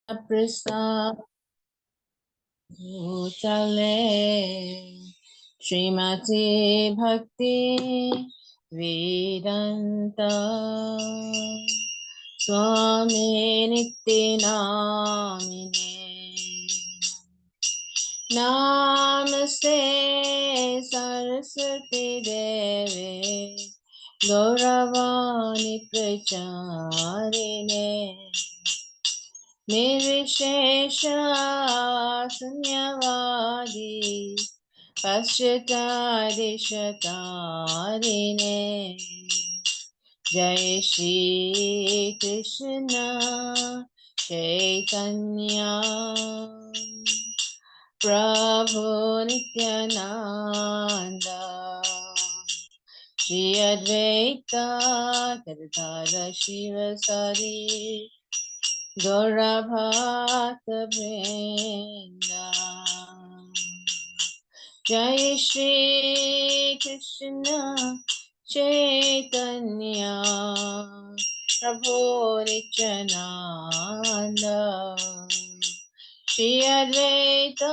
Prasad Bhutale Srimati Bhakti Vedanta Swami Nityanamine Namaste Saraswati Deve Gauravani Pracharine Nirvishesha Sunyavadi Paschatadishatarine Jai Shri Krishna Chaitanya Prabhu Nityananda Shri Advaita Gadadhara Shivasari Gaura Bhakta Vrinda Jai Shri Krishna Chaitanya Prabhu Nityananda Shri Advaita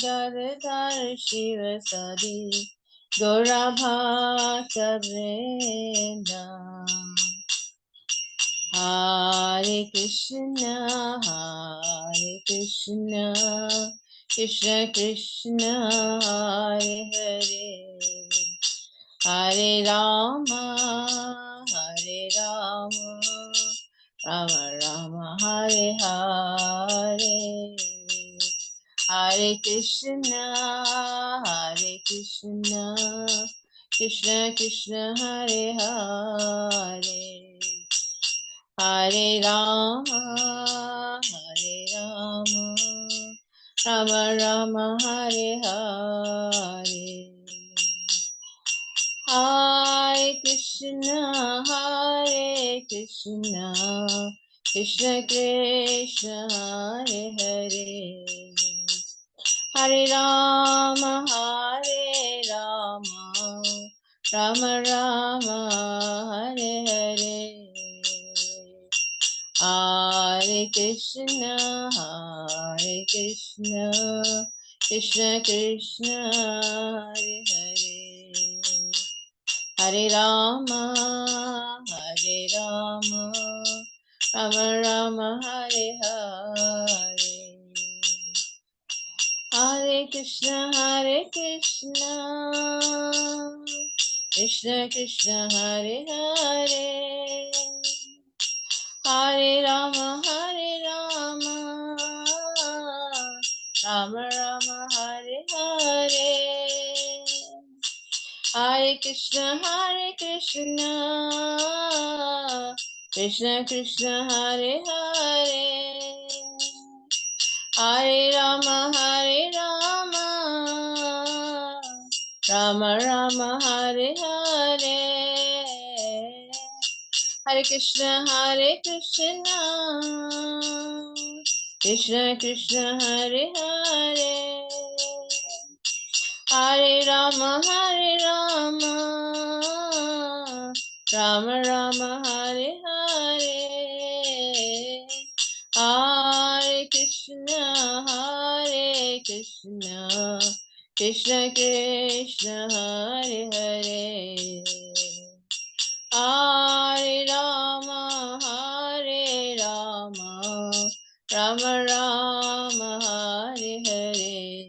Gadadhar Shivasadi Gaura Bhakta Vrinda Hare Krishna, Krishna Krishna, Hare Hare, Hare Rama, Rama Rama, Hare Hare, Hare Krishna, Krishna Krishna, Hare Hare. Hare Rama, Rama Rama, Hare Hare. Hare Krishna, Krishna Krishna, Hare Hare. Hare Rama, Rama Rama, Hare Hare. Hare Krishna, Krishna Krishna, Hare Hare. Hare Rama, Rama Rama, Hare Hare. Hare Krishna, Krishna Krishna, Hare Hare. Hare Rama, Rama Rama, Hare Hare. Hare Krishna, Krishna Krishna, Hare Hare. Hare Rama, Rama Rama, Hare Hare. Hare Krishna, Krishna Krishna, Hare Hare. Hare Rama, Rama Rama, Hare Hare. Hare Krishna, Krishna Krishna, Hare Hare. Hare Rama, Rama Rama, Hare Hare.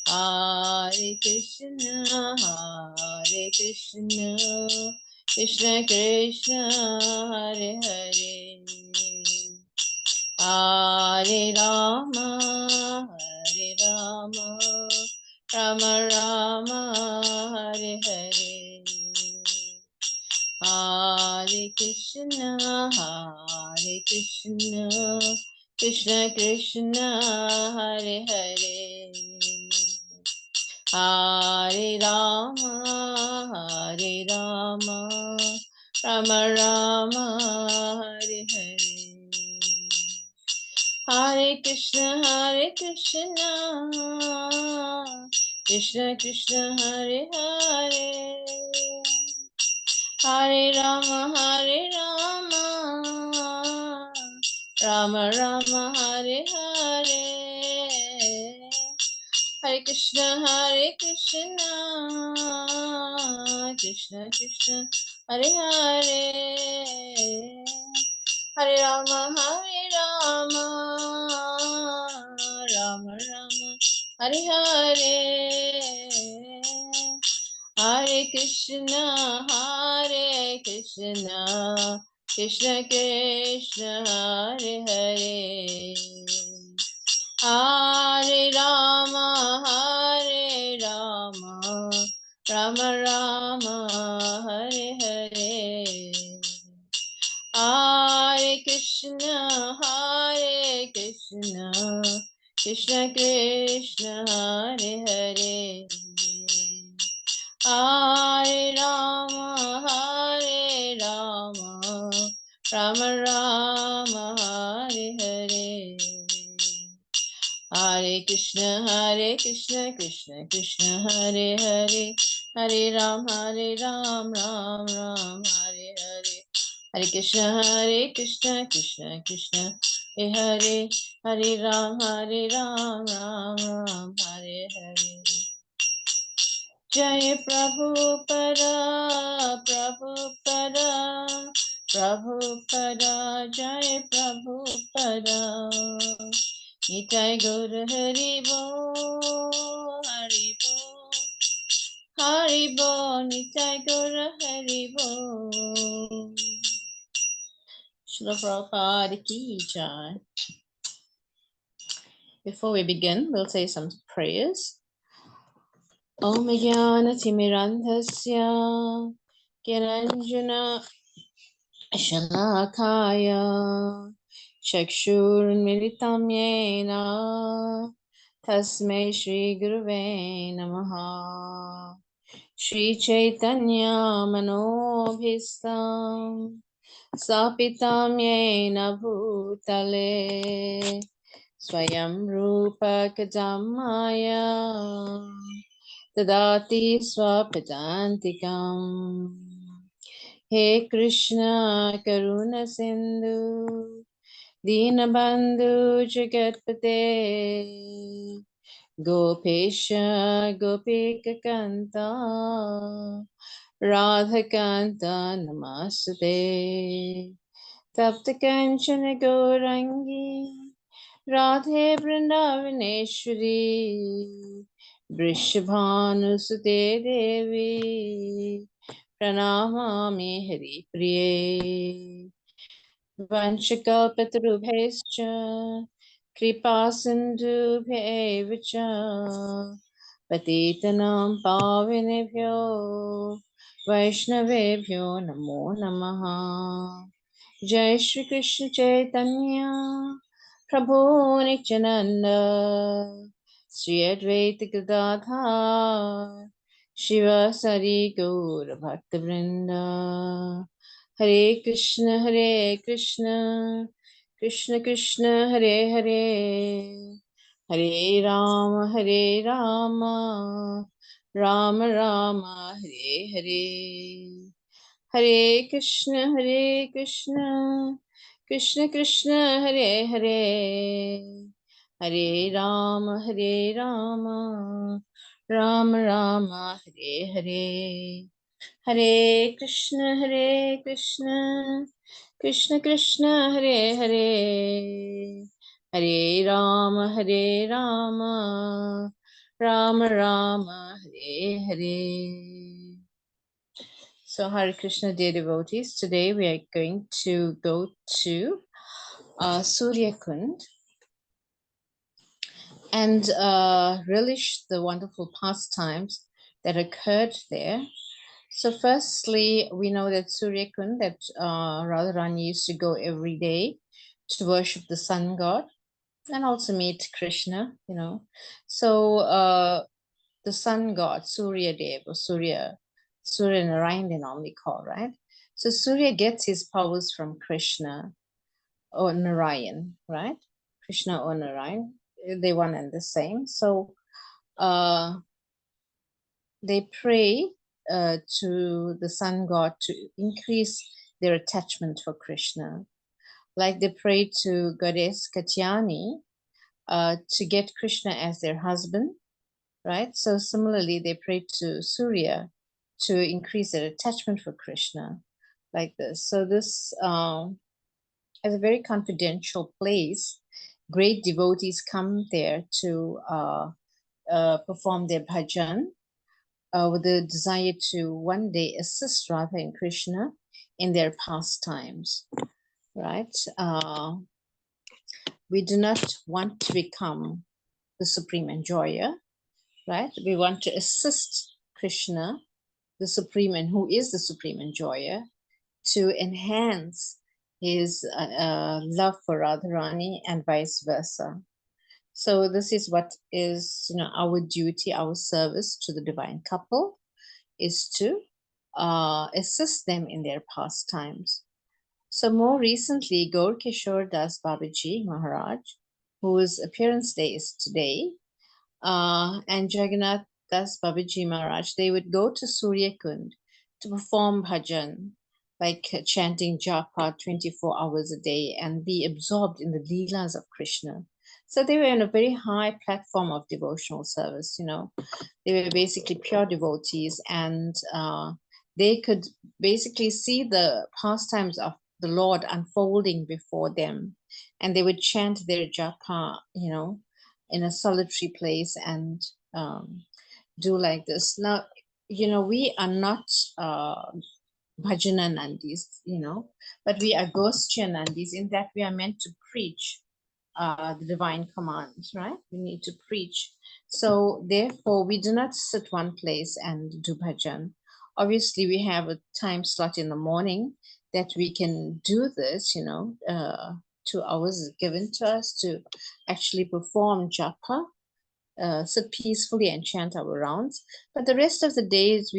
Hare Krishna, Krishna Krishna, Hare Hare. Hare Rama, Rama Rama, Hare Hare. Hare Krishna, Krishna Krishna, Hare Hare. Hare Rama, Rama Rama, Hare Hare. Hare Krishna, Krishna Krishna, Hare Hare. Hare Rama, Rama Rama Hare Hare, Hare Krishna Krishna Krishna Hare Hare, Hare Rama Rama Rama Hare Hare, Hare Krishna Krishna Krishna Hare Hare, Hare Rama Rama Rama Hare Hare, Hare Krishna Krishna Krishna Hare Hare, Hare Rama Rama Rama Hare Hare, Hare Krishna Krishna Krishna Hare Hare, Hare Ram Ram Ram Hare Hare, Hare Krishna Krishna Krishna Hare Hare, Hare Ram Ram Ram Hare Hare. Jai Prabhupada Prabhupada, Jai Prabhupada, Nitai Gaur Hari Bo, Hari Bo, Nitai Gaur Hari Bo. Srila Prabhupada ki jai. Before we begin, we'll say some prayers. Om Jnana Timirandhasya Kiranjana Shalakaya Chakshurmilitam Yena Tasmai Shri Guruve Namaha. Shri Chaitanya Manobhistam Sapitam Yena Bhutale Swayam Rupa Kadamaya Tadati Swapadantikam. He Krishna Karuna Sindhu Dinabandhu Jagatpate Gopesha Gopika Kanta Radhakanta Namaste Tapta Kanchana Gaurangi Radhe Vrindavaneshwari Vrishabhanusute Devi Pranamami Hari Priye Vanchakalpatarubhescha Kripa Sindhubhyevacha Patitanam Pavinebhyo Vaishnavebhyo Namo Namaha. Jai Shri Krishna Chaitanya Prabhu Nityananda Shri Advaita Gadadhar Shiva Sari Gaura Bhakta Vrinda. Hare Krishna Krishna Krishna Hare Hare, Hare Rama Rama Rama Hare Hare, Hare Krishna Krishna Krishna Hare Hare, Hare Rama Rama Rama Hare Hare, Hare Krishna Krishna Krishna Hare Hare, Hare Rama Rama Rama Hare Hare. So Hare Krishna, dear devotees, today we are going to go to Surya Kund and relish the wonderful pastimes that occurred there. So firstly, we know that Surya Kund, that Radharani used to go every day to worship the sun god and also meet Krishna, you know. So the sun god, Surya Dev, or Surya Narayan they normally call, right? So Surya gets his powers from Krishna or Narayan, right? Krishna or Narayan, they one and the same. So they pray to the sun god to increase their attachment for Krishna. Like they prayed to goddess Katyani to get Krishna as their husband, right? So similarly, they prayed to Surya to increase their attachment for Krishna, like this. So this is a very confidential place. Great devotees come there to perform their bhajan with the desire to one day assist Radha and Krishna in their pastimes, right? We do not want to become the supreme enjoyer, right? We want to assist Krishna, the supreme and who is the supreme enjoyer, to enhance his love for Radharani and vice versa. So this is what is, our duty, our service to the divine couple is to assist them in their pastimes. So more recently, Gaur Kishore Das Babaji Maharaj, whose appearance day is today, and Jagannath Das Babaji Maharaj, they would go to Surya Kund to perform bhajan, like chanting japa 24 hours a day and be absorbed in the leelas of Krishna. So they were in a very high platform of devotional service, They were basically pure devotees, and they could basically see the pastimes of the Lord unfolding before them. And they would chant their japa, in a solitary place and do like this. Now, we are not bhajana nandis, but we are goshtya nandis in that we are meant to preach the divine commands, right? We need to preach. So therefore, we do not sit one place and do bhajan. Obviously, we have a time slot in the morning that we can do this, 2 hours is given to us to actually perform japa, sit peacefully and chant our rounds. But the rest of the days,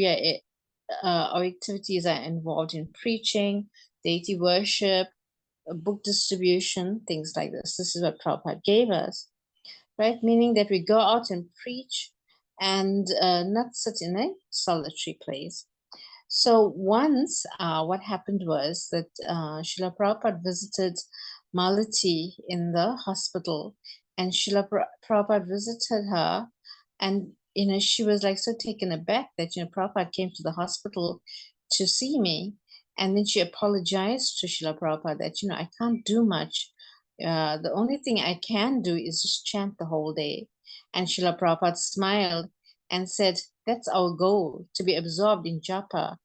our activities are involved in preaching, deity worship, book distribution, things like this. This is what Prabhupada gave us, right? Meaning that we go out and preach and not sit in a solitary place. So once what happened was that Srila Prabhupada visited Malati in the hospital, and Srila Prabhupada visited her, and she was like so taken aback that Prabhupada came to the hospital to see me, and then she apologized to Srila Prabhupada that I can't do much. The only thing I can do is just chant the whole day. And Srila Prabhupada smiled and said, "That's our goal, to be absorbed in japa."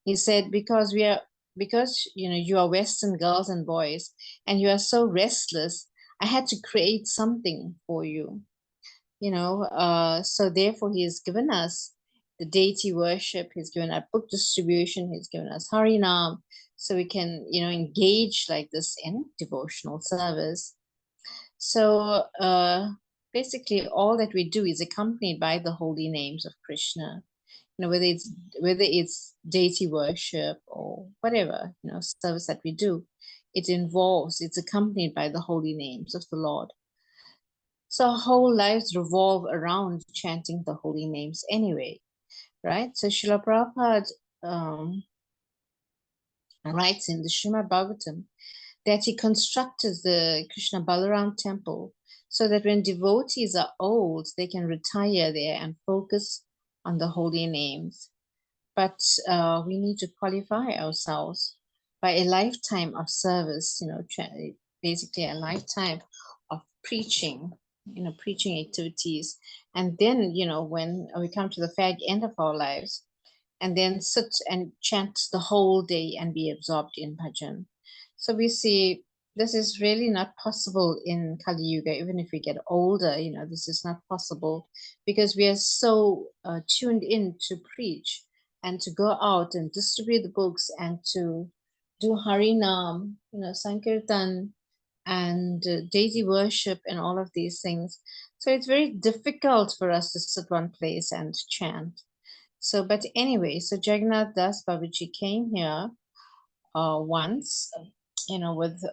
He said, because you are Western girls and boys and you are so restless, I had to create something for you. So therefore he has given us the deity worship, he's given us book distribution, he's given us Harinam, so we can engage like this in devotional service. So basically all that we do is accompanied by the holy names of Krishna, whether it's deity worship or whatever service that we do, it's accompanied by the holy names of the Lord. So our whole lives revolve around chanting the holy names anyway, right? So Srila Prabhupada writes in the Srimad Bhagavatam that he constructed the Krishna Balaram temple so that when devotees are old, they can retire there and focus on the holy names. But we need to qualify ourselves by a lifetime of service, basically a lifetime of preaching, preaching activities. And then, when we come to the fag end of our lives, and then sit and chant the whole day and be absorbed in bhajan. So we see this is really not possible in Kali Yuga. Even if we get older, this is not possible because we are so tuned in to preach and to go out and distribute the books and to do Harinam, Sankirtan and deity worship and all of these things. So it's very difficult for us to sit one place and chant. So, but anyway, so Jagannath Das Babaji came here once, with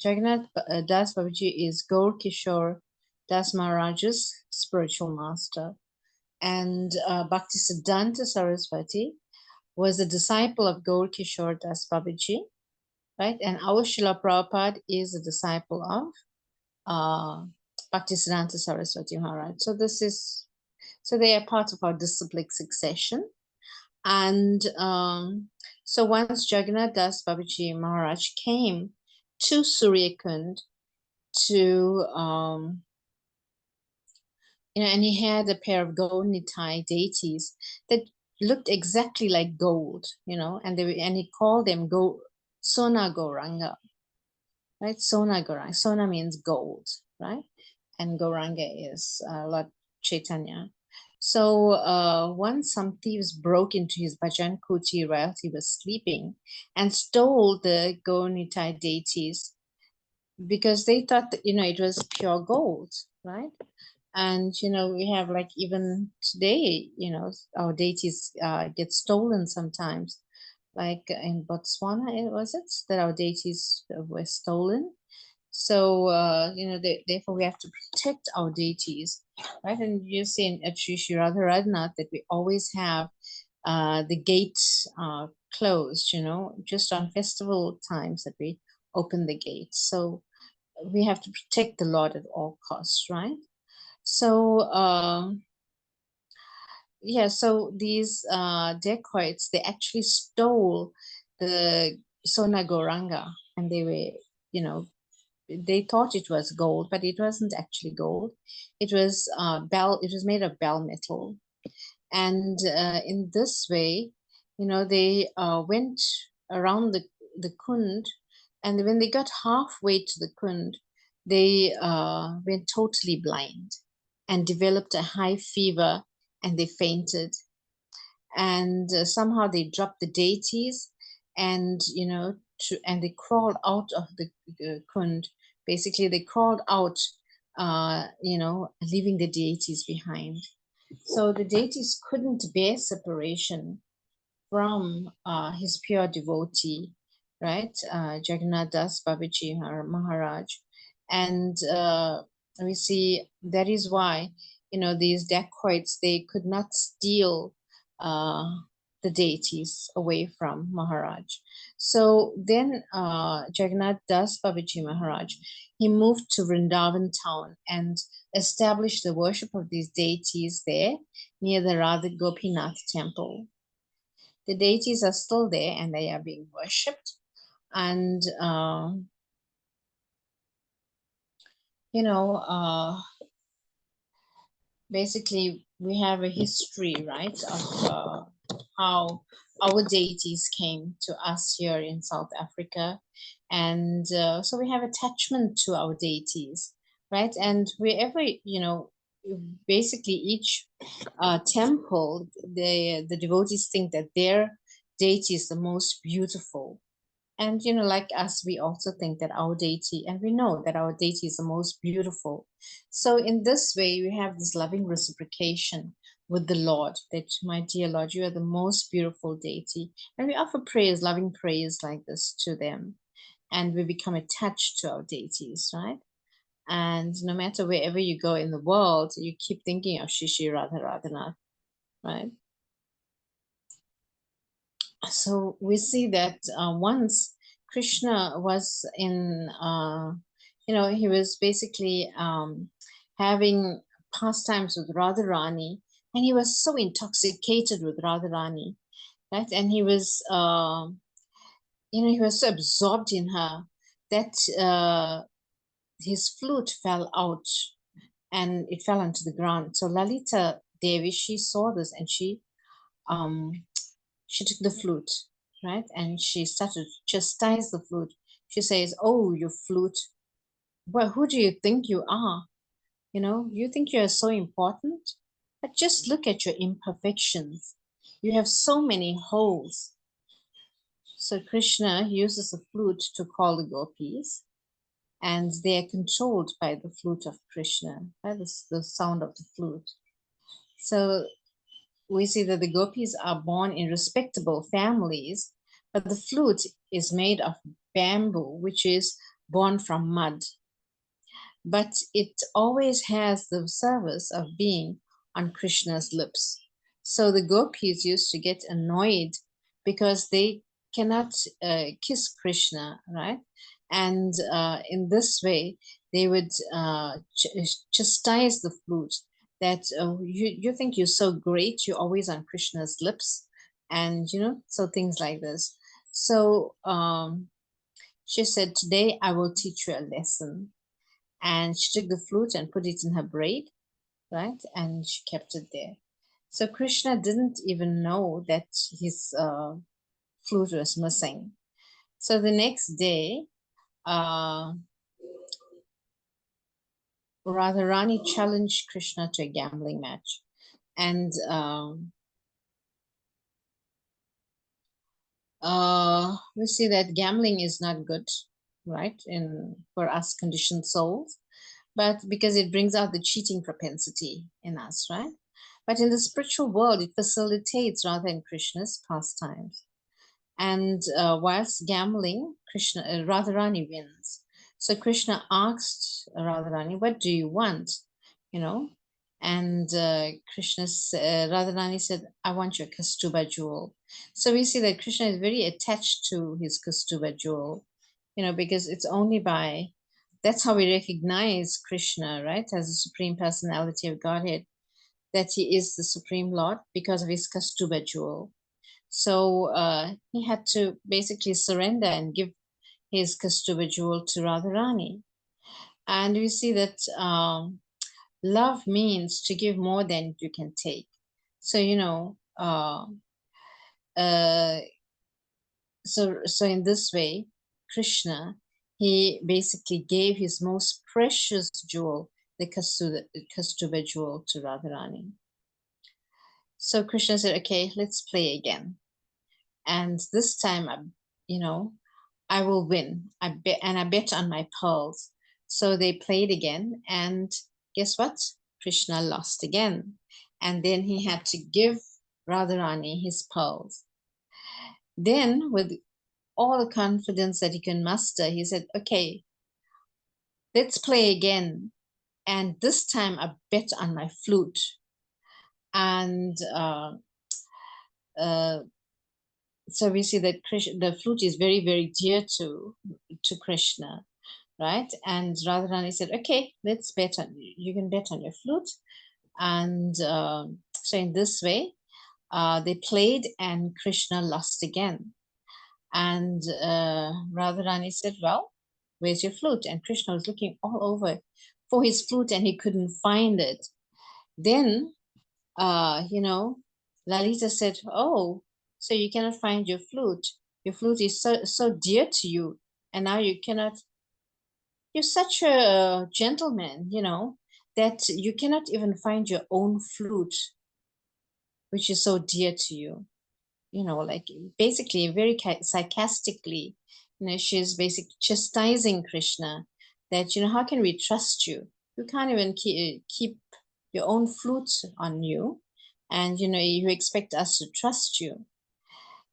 Jagannath Das Babaji is Gaur Kishore Das Maharaj's spiritual master. And Bhaktisiddhanta Saraswati was a disciple of Gaur Kishore Das Babaji. right? And our Srila Prabhupada is a disciple of Bhaktisiddhanta Saraswati Maharaj. So they are part of our disciplic succession. And so once Jagannath Das Babaji Maharaj came to Suryakund to, and he had a pair of gold Nitai deities that looked exactly like gold, and he called them Sona Goranga, right? Sona Goranga. Sona means gold, right? And Goranga is Lord Chaitanya. So once some thieves broke into his bhajan kuti while he was sleeping and stole the Gaunitai deities because they thought that, it was pure gold, right? And, we have like even today, our deities get stolen sometimes. Like in Botswana, was it that our deities were stolen? So, therefore we have to protect our deities, right? And you see in Sri Radhanath that we always have the gates closed, just on festival times that we open the gates. So we have to protect the Lord at all costs, right? So, so these dacoits, they actually stole the Sona Goranga, and they were, they thought it was gold, but it wasn't actually gold. It was it was made of bell metal. And in this way, they went around the kund, and when they got halfway to the kund, they went totally blind and developed a high fever, and they fainted. And somehow they dropped the deities, and and they crawled out of the kund. Basically, they crawled out, leaving the deities behind. So the deities couldn't bear separation from his pure devotee, right? Jagannath Das Babaji Maharaj. And we see that is why, these dacoits, they could not steal the deities away from Maharaj. So then Jagannath Das Babaji Maharaj, he moved to Vrindavan town and established the worship of these deities there near the Radha Gopinath temple. The deities are still there and they are being worshipped. And, basically we have a history, right, of how our deities came to us here in South Africa. And so we have attachment to our deities, right? And wherever, basically each temple, the devotees think that their deity is the most beautiful. And, like us, we also think that our deity, and we know that our deity is the most beautiful. So in this way, we have this loving reciprocation with the Lord, that, my dear Lord, you are the most beautiful deity. And we offer prayers, loving prayers like this to them. And we become attached to our deities, right? And no matter wherever you go in the world, you keep thinking of Shishi Radharanath, right? So we see that once Krishna was in, he was basically having pastimes with Radharani, and he was so intoxicated with Radharani, right? And he was, he was so absorbed in her that his flute fell out and it fell onto the ground. So Lalita Devi, she saw this, and she took the flute, right? And she started to chastise the flute. She says, "Oh, you flute, well, who do you think you are? You think you are so important? But just look at your imperfections. You have so many holes." So Krishna uses the flute to call the gopis, and they are controlled by the flute of Krishna. That is the sound of the flute. So we see that the gopis are born in respectable families, but the flute is made of bamboo, which is born from mud. But it always has the service of being on Krishna's lips. So the gopis used to get annoyed because they cannot kiss Krishna, right? And in this way, they would chastise the flute that you think you're so great, you're always on Krishna's lips, and so things like this. So she said, "Today I will teach you a lesson." And she took the flute and put it in her braid, right? And she kept it there. So Krishna didn't even know that his flute was missing. So the next day, uh, Radharani challenged Krishna to a gambling match. And we see that gambling is not good, right, for us conditioned souls, but because it brings out the cheating propensity in us, right? But in the spiritual world, it facilitates Radha and Krishna's pastimes. And whilst gambling, Radharani wins. So Krishna asked Radharani, "What do you want?" You know, and Radharani said, "I want your Kastuba jewel." So we see that Krishna is very attached to his Kastuba jewel, because it's only by that's how we recognize Krishna, right, as the Supreme Personality of Godhead, that he is the Supreme Lord because of his Kastuba jewel. So he had to basically surrender and give his Kastuba jewel to Radharani. And we see that love means to give more than you can take. So, uh, so in this way, Krishna, he basically gave his most precious jewel, the Kastuba jewel, to Radharani. So Krishna said, "Okay, let's play again. And this time, I will win. I bet on my pearls." So they played again, and guess what? Krishna lost again. And then he had to give Radharani his pearls. Then, with all the confidence that he can muster, he said, "Okay, let's play again. And this time I bet on my flute." And so we see that the flute is very, very dear to Krishna, right? And Radharani said, "Okay, let's bet on you can bet on your flute." And so in this way, they played, and Krishna lost again. And Radharani said, "Well, where's your flute?" And Krishna was looking all over for his flute, and he couldn't find it. Then, Lalita said, "Oh, so you cannot find your flute? Your flute is so dear to you, and now you cannot. You're such a gentleman, that you cannot even find your own flute, which is so dear to you." Like basically very sarcastically, she's basically chastising Krishna that, how can we trust you? You can't even keep your own flute on you, and you expect us to trust you.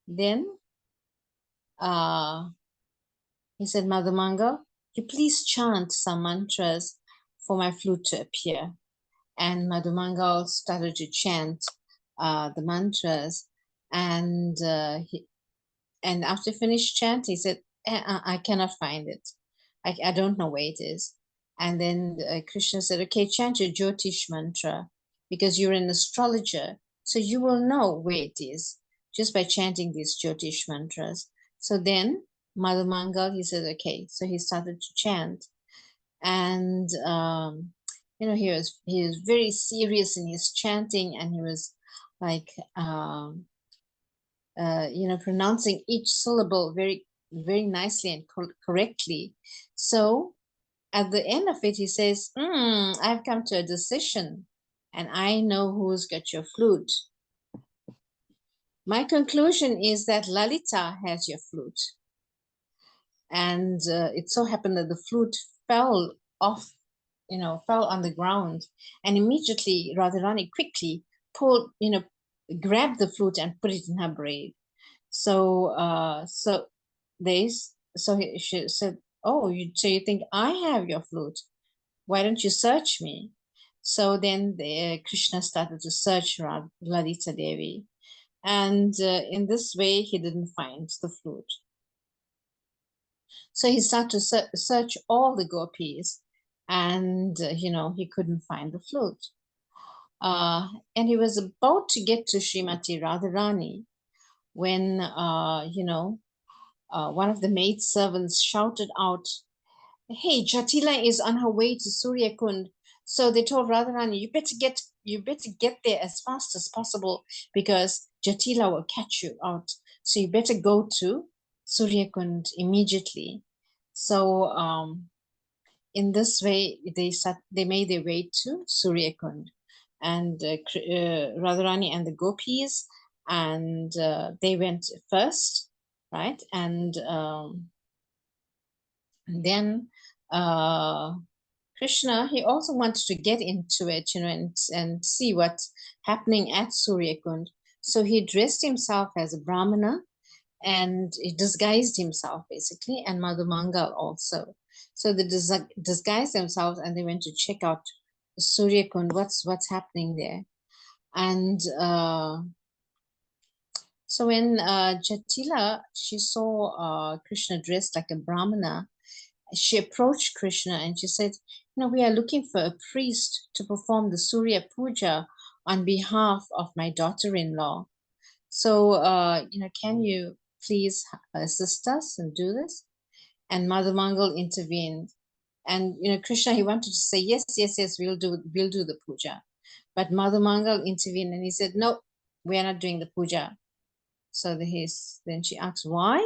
Then he said, "Mother Mangal, you please chant some mantras for my flute to appear." And Madhumangal started to chant the mantras, and after finished chanting, he said, I cannot find it. I don't know where it is." And then Krishna said, "Okay, chant your Jyotish mantra, because you're an astrologer, so you will know where it is just by chanting these Jyotish mantras." So then Mother Mangal, he said, "Okay." So he started to chant, and he was very serious in his chanting, and he was like pronouncing each syllable very, very nicely and correctly. So at the end of it, he says, "I've come to a decision, and I know who's got your flute. My conclusion is that Lalita has your flute." And it so happened that the flute fell off, fell on the ground, and immediately Radharani quickly pulled, grabbed the flute and put it in her braid. So she said, "Oh, so you think I have your flute? Why don't you search me?" So then Krishna started to search Lalita Devi, And in this way, he didn't find the flute. So he started to search all the gopis, and he couldn't find the flute. And he was about to get to Srimati Radharani when one of the maid servants shouted out, "Hey, Jatila is on her way to Surya Kund." So they told Radharani, you better get there as fast as possible because Jatila will catch you out. So you better go to Surya Kund immediately. So in this way, they made their way to Surya Kund, and Radharani and the gopis, and they went first, right? And then Krishna, he also wanted to get into it, and see what's happening at Surya Kund. So he dressed himself as a Brahmana, and he disguised himself basically, and Mother Mangal also. So they disguised themselves, and they went to check out Surya Kund, what's happening there. And so when Jatila, she saw Krishna dressed like a Brahmana, she approached Krishna and she said, we are looking for a priest to perform the Surya Puja on behalf of my daughter-in-law. So, can you please assist us and do this? And Mother Mangal intervened. And, Krishna, he wanted to say, yes, we'll do the puja. But Mother Mangal intervened and he said, no, we are not doing the puja. So then she asked, why?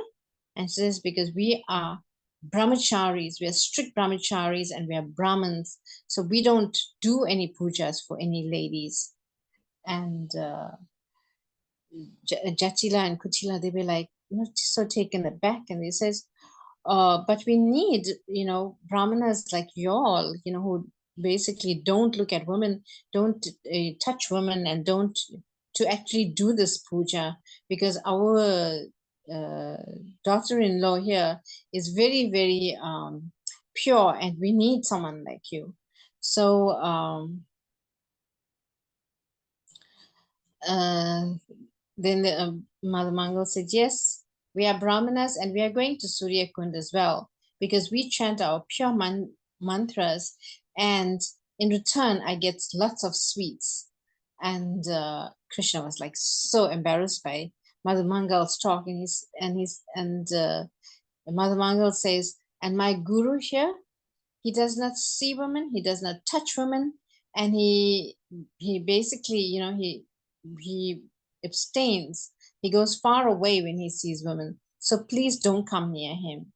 And she says, because we are brahmacharis, we are strict brahmacharis, and we are Brahmins. So we don't do any pujas for any ladies. And Jatila and Kutila, they were like, so taken aback, and they says, but we need, brahmanas like y'all, who basically don't look at women, don't touch women, and don't to actually do this puja, because our daughter-in-law here is very, very pure, and we need someone like you. So then the Mother Mangal said, yes, we are Brahmanas and we are going to Surya Kund as well, because we chant our pure mantras, and in return I get lots of sweets. And Krishna was like so embarrassed by Mother Mangal's talk, and Mother Mangal says, and my guru here, he does not see women, he does not touch women, and he basically, he abstains. He goes far away when he sees women. So please don't come near him.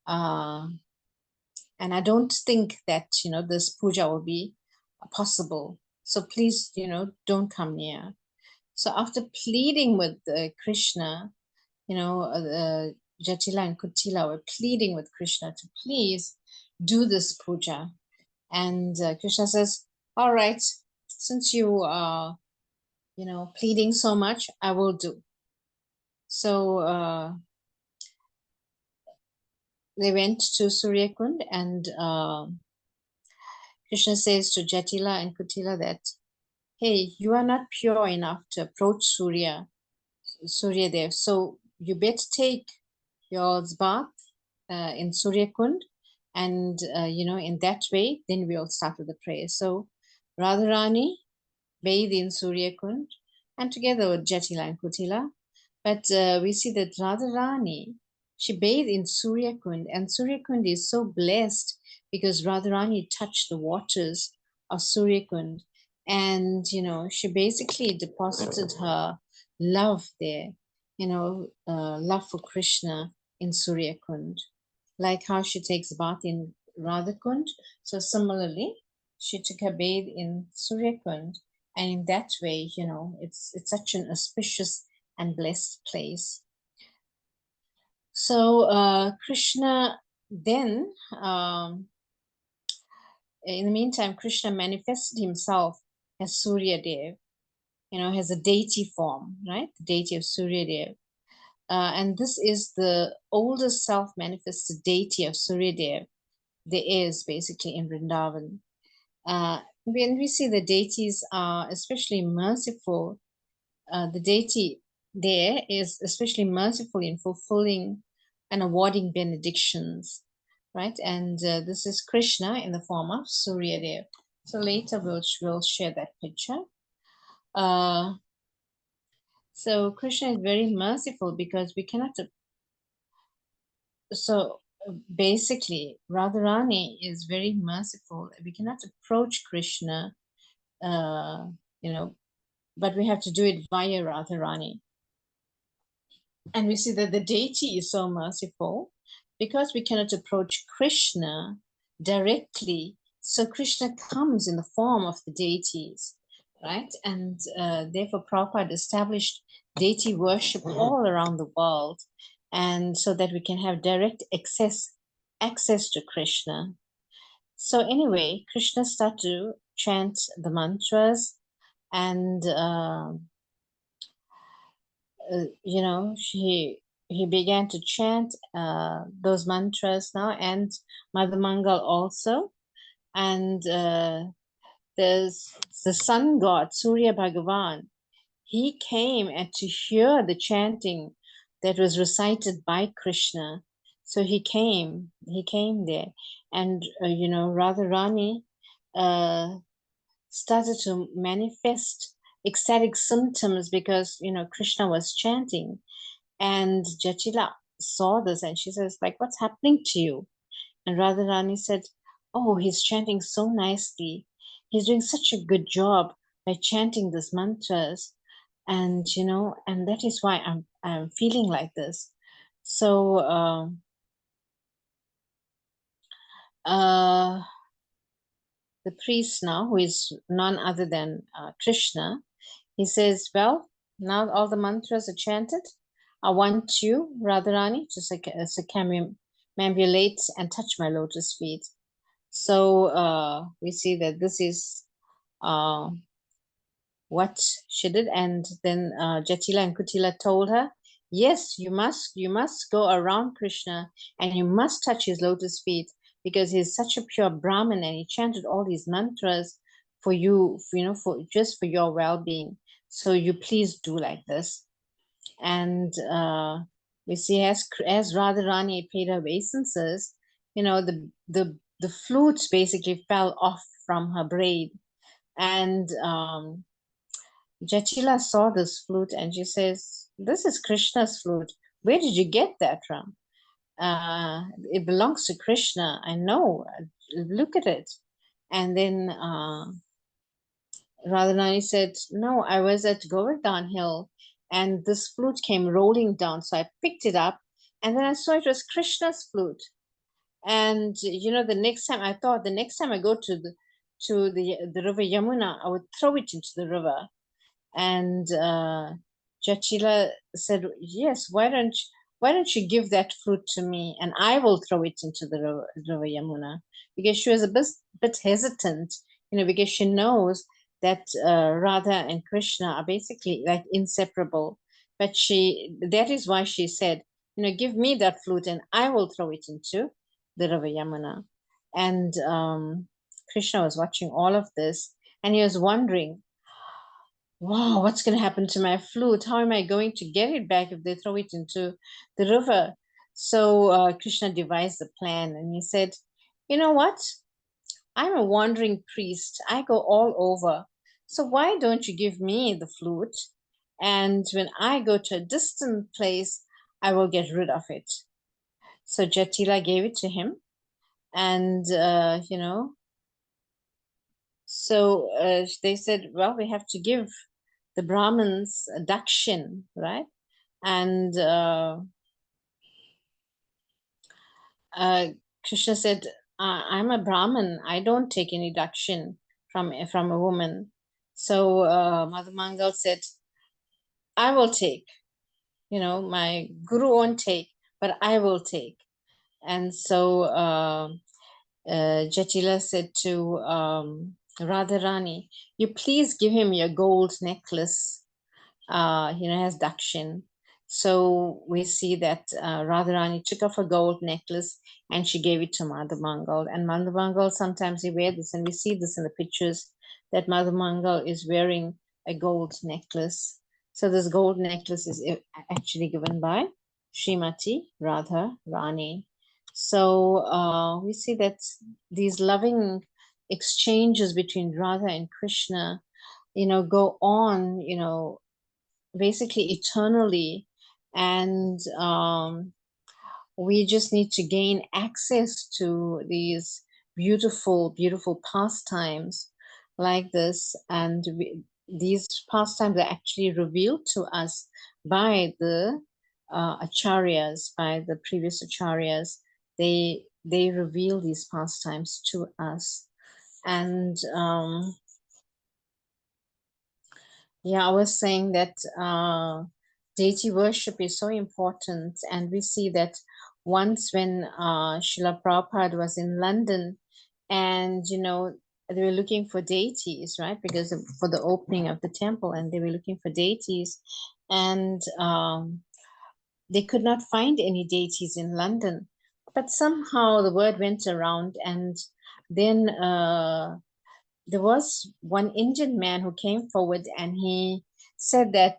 And I don't think that, this puja will be possible. So please, don't come near. So after pleading with Krishna, Jatila and Kutila were pleading with Krishna to please do this puja. And Krishna says, all right, since you are, pleading so much, I will do. So they went to Surya Kund, and Krishna says to Jatila and Kutila that, hey, you are not pure enough to approach Surya Dev. So you better take your bath in Surya Kund, and in that way, then we'll start with the prayer. So Radharani bathed in Surya Kund, and together with Jatila and Kutila. But we see that Radharani, she bathed in Surya Kund, and Surya Kund is so blessed because Radharani touched the waters of Surya Kund, and she basically deposited her love there, love for Krishna in Surya Kund, like how she takes bath in Radha Kund. So similarly, she took her bathe in Surya Kund, and in that way, it's such an auspicious and blessed place. So Krishna then, in the meantime, Krishna manifested himself as Surya Dev, has a deity form, right? The deity of Surya Dev. And this is the oldest self-manifested deity of Surya Dev there is basically in when we see the deities are especially merciful, the deity there is especially merciful in fulfilling and awarding benedictions, right? And this is Krishna in the form of Surya Dev. So later we'll share that picture. So Krishna is very merciful because we cannot. So basically, Radharani is very merciful. We cannot approach Krishna, you know, but we have to do it via Radharani. And we see that the deity is so merciful because we cannot approach Krishna directly. So Krishna comes in the form of the deities, right? And therefore Prabhupada established deity worship all around the world, and so that we can have direct access to Krishna. So anyway, Krishna started to chant the mantras, and you know, he began to chant those mantras now, and Mother Mangal also, and there's the sun god Surya Bhagavan. He came and to hear the chanting that was recited by Krishna. So he came there, and you know, Radharani started to manifest ecstatic symptoms because, you know, Krishna was chanting. And Jachila saw this and she says, like, what's happening to you? And Radharani said, oh, he's chanting so nicely. He's doing such a good job by chanting these mantras. And, you know, and that is why I'm feeling like this. So the priest now, who is none other than Krishna, he says, well, now all the mantras are chanted. I want you, Radharani, to circumambulate and touch my lotus feet. So we see that this is what she did. And then Jatila and Kutila told her, yes, you must go around Krishna and you must touch his lotus feet, because he's such a pure Brahmin and he chanted all these mantras for you, you know, for just for your well-being. So you please do like this. And we see as Radharani paid her obeisances, you know, the flute basically fell off from her braid. And Jachila saw this flute and she says, this is Krishna's flute. Where did you get that from? It belongs to Krishna. I know. Look at it. And then Radharani said, no, I was at Govardhan Hill and this flute came rolling down. So I picked it up and then I saw it was Krishna's flute. And, you know, the next time I go to the river Yamuna, I would throw it into the river. And Jachila said, yes, why don't you give that flute to me and I will throw it into the river Yamuna? Because she was a bit hesitant, you know, because she knows that Radha and Krishna are basically like inseparable. But that is why she said, you know, give me that flute and I will throw it into the river Yamuna. And Krishna was watching all of this and he was wondering, wow, what's going to happen to my flute? How am I going to get it back if they throw it into the river? So Krishna devised a plan and he said, you know what? I'm a wandering priest. I go all over. So why don't you give me the flute? And when I go to a distant place, I will get rid of it. So Jatila gave it to him. And, you know, so they said, well, we have to give the Brahmins a dakshin, right? And Krishna said, I'm a Brahmin. I don't take any dakshin from a woman. So Mother Mangal said, I will take. You know, my guru won't take, but I will take. And so Jatila said to Radharani, you please give him your gold necklace. You know, has dakshin. So we see that Radharani took off a gold necklace and she gave it to Mother Mangal. And Mother Mangal sometimes he wear this, and we see this in the pictures that Mother Mangal is wearing a gold necklace. So this gold necklace is actually given by Srimati Radha Rani. So we see that these loving exchanges between Radha and Krishna, go on, basically eternally. And we just need to gain access to these beautiful, beautiful pastimes like this. And these pastimes are actually revealed to us by the acharyas, by the previous acharyas. They reveal these pastimes to us. And yeah, I was saying that deity worship is so important, and we see that once when Srila Prabhupada was in London, and they were looking for deities, right? Because for the opening of the temple, and they were looking for deities, and they could not find any deities in London, but somehow the word went around, and then there was one Indian man who came forward, and he said that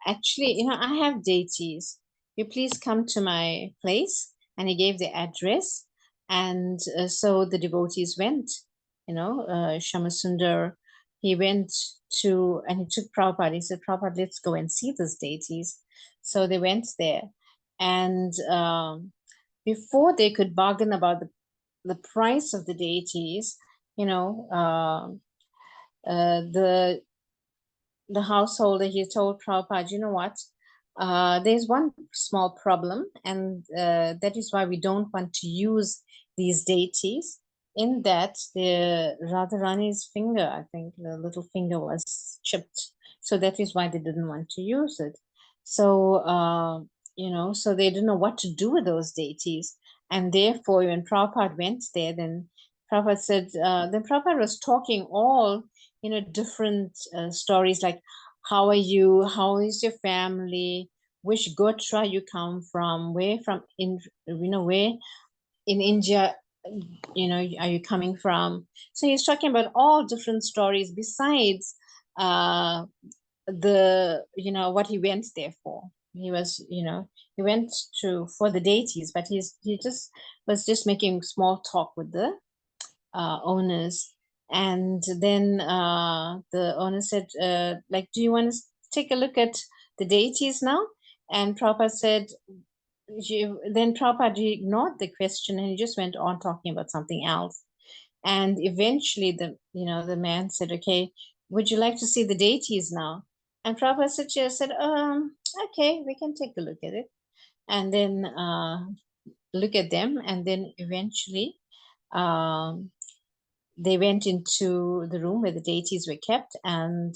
actually, I have deities. You please come to my place. And he gave the address. And so the devotees went, Shamasundar, he went and he took Prabhupada. He said, Prabhupada, let's go and see those deities. So they went there. And before they could bargain about the price of the deities, you know, the householder, he told Prabhupada, you know what, there's one small problem, and that is why we don't want to use these deities, in that the Radharani's finger, I think the little finger was chipped. So that is why they didn't want to use it. So, so they didn't know what to do with those deities. And therefore, when Prabhupada went there, then Prabhupada said, then Prabhupada was talking all, different stories like, how are you? How is your family? Which gotra you come from? Where from where in India, are you coming from? So he's talking about all different stories besides the what he went there for. He was he went for the deities, but he just was just making small talk with the owners. And then the owner said, like, do you want to take a look at the deities now? And Prabhupada said, then Prabhupada ignored the question, and he just went on talking about something else. And eventually the man said, okay, would you like to see the deities now? And Prabhupada said, okay, we can take a look at it. And then look at them. And then eventually they went into the room where the deities were kept, and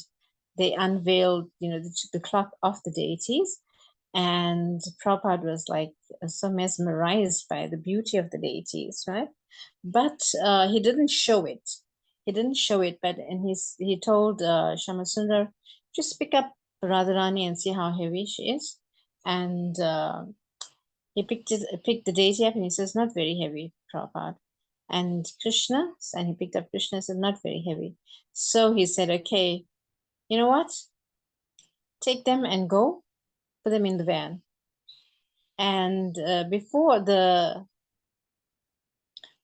they unveiled, the cloth of the deities. And Prabhupada was like so mesmerized by the beauty of the deities, right? But he didn't show it. He didn't show it, but he told Shamasundar, just pick up Radharani and see how heavy she is. And he picked the deity up, and he says, not very heavy, Prabhupada. And Krishna, and he picked up Krishna, said, not very heavy. So he said, okay, you know what? Take them and go, put them in the van. And before the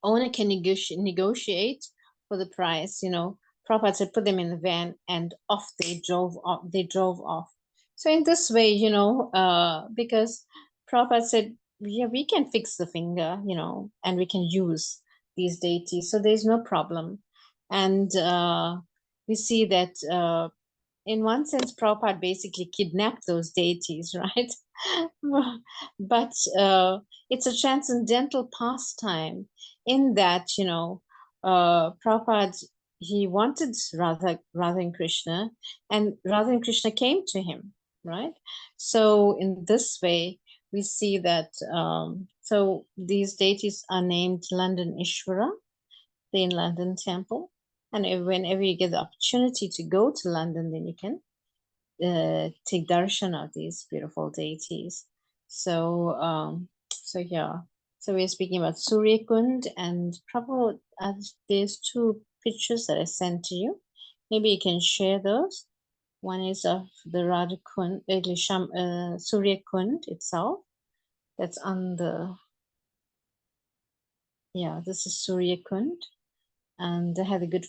owner can negotiate for the price, Prabhupada said, put them in the van, and off they drove off. They drove off. So in this way, because Prabhupada said, yeah, we can fix the finger, and we can use these deities. So there's no problem. And we see that in one sense, Prabhupada basically kidnapped those deities, right? But it's a transcendental pastime, in that, Prabhupada, he wanted Radha and Krishna, and Radha and Krishna came to him, right? So in this way, we see that, so these deities are named London Ishvara, the in London temple. And whenever you get the opportunity to go to London, then you can take darshan of these beautiful deities. So, yeah. So we're speaking about Surya Kund, and probably there's two pictures that I sent to you. Maybe you can share those. One is of the Radha Kund, Surya Kund itself. That's on the, this is Surya Kund. And I had a good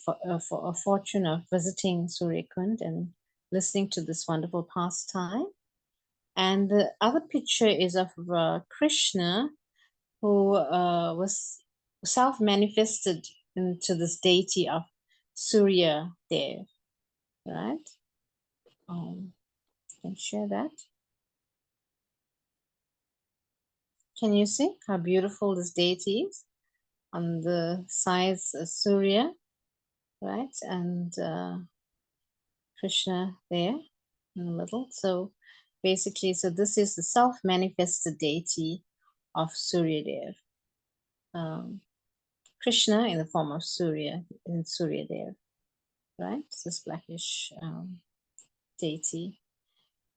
fortune of visiting Surya Kund and listening to this wonderful pastime. And the other picture is of Krishna, who was self-manifested into this deity of Surya Dev, right? Can share that. Can you see how beautiful this deity is? On the sides, Surya, right? And Krishna there in the middle. So basically, so this is the self-manifested deity of Surya Dev. Krishna in the form of Surya, in Surya Dev, right? This blackish deity.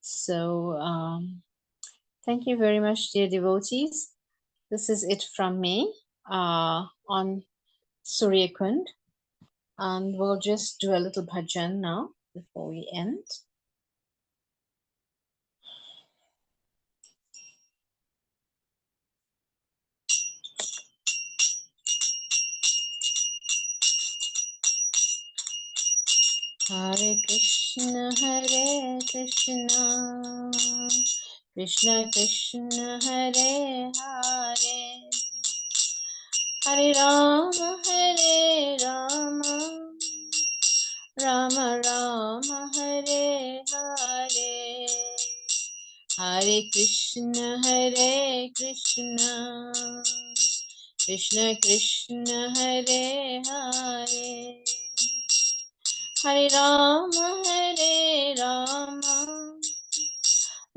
So thank you very much, dear devotees. This is it from me on Surya Kund. And we'll just do a little bhajan now before we end. Hare Krishna, Krishna Krishna, Hare Hare, Hare Rama, Rama Rama, Hare Hare, Hare Krishna, Krishna Krishna, Hare Hare, Hare Rama,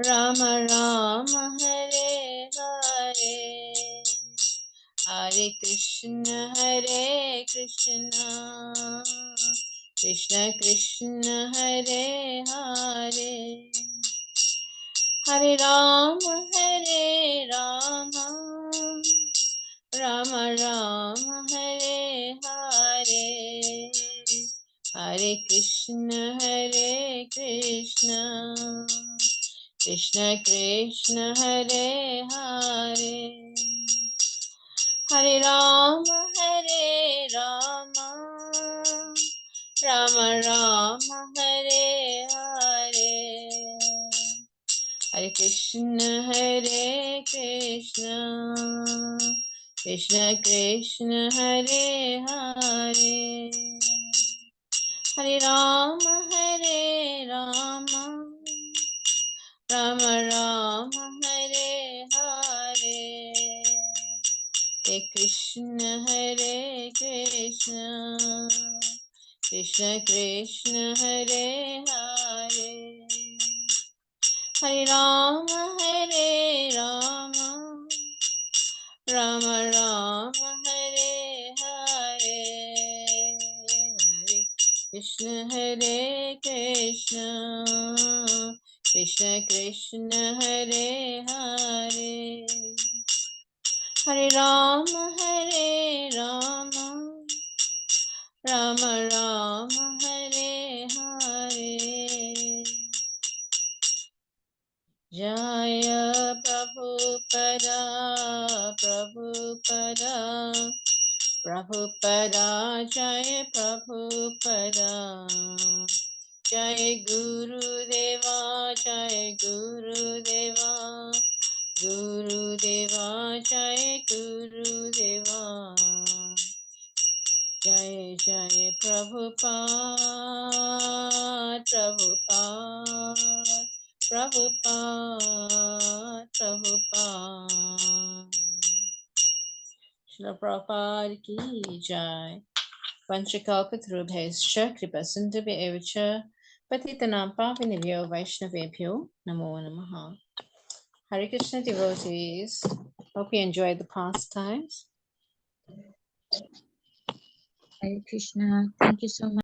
Rama Rama, Hare Hare, Hare Krishna, Krishna Krishna, Hare Hare, Hare Rama, Rama Rama, Hare Hare, Hare Krishna, Krishna Krishna, Hare Hare, Hare Rama, Rama Rama, Hare Hare, Hare Krishna, Krishna Krishna, Hare Hare, Hare Rama, Rama Rama, Hare Hare, Hare Krishna, Krishna Krishna, Hare Hare, Hare Rama, Rama Rama, Hare Hare, Hare Krishna, Krishna Krishna, Hare Hare, Hare Rama, Rama Rama, Hare Hare. Jaya Prabhupada, Prabhupada, Jaya Prabhupada, Jaya Guru Deva, Jaya Guru Deva, Guru Deva, Jaya Guru Deva, Jaya Jaya Prabhupada, Prabhupada, Prabhupada. Srila Prabhupada ki jai. Vanchakalpatarubhyaischa kripa sindhubhya eva cha patitanam pavanebhyo vaishnavebhyo namo namaha. Hare Krishna devotees. Hope you enjoyed the pastimes. Hare Krishna. Thank you so much.